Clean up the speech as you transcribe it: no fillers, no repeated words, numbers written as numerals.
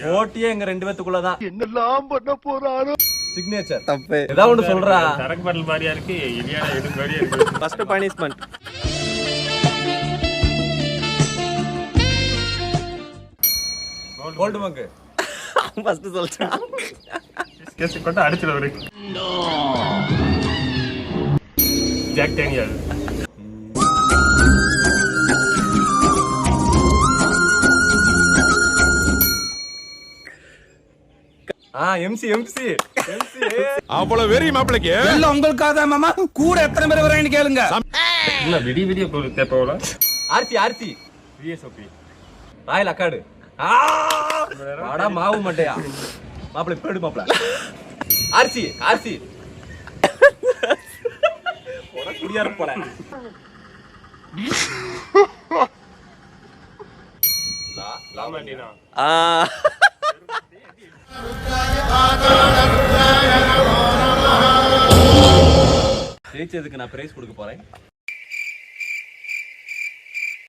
போட்டியே எங்க 2 பேத்துக்குள்ளதான். என்னெல்லாம் பண்ண போறாரோ. சிக்னேச்சர் தப்பு. ஏதாவது ஒண்ணு சொல்றா. சரக்கு பாட்டில் மாதிரியா இருக்கு, இலியானா எடு மாதிரியா இருக்கு. First punishment. கோல்டு மங்க். ஃபர்ஸ்ட் சொல்றான். கேஸ் கொண்டு அடிச்சிட ஒரு. Jack Daniel. எம்சி அவ்வளவு வெறி மாப்பிளைக்கு எல்லாம் உங்களுக்காக தான் மாமா. கூட எத்தனை பேர் வரேன்னு கேளுங்க. இல்ல விடிய தேப்போல. ஆர்த்தி விஎஸ்ஓபி ராயல் அக்காடு. வாடா மாவு மட்டையா மாப்பிள பேடு மாப்பிள. ஆர்சி போற குடியார போற. லாமாண்டினா. ஜெயிச்சதுக்கு நான் பிரைஸ் கொடுக்க போறேன்.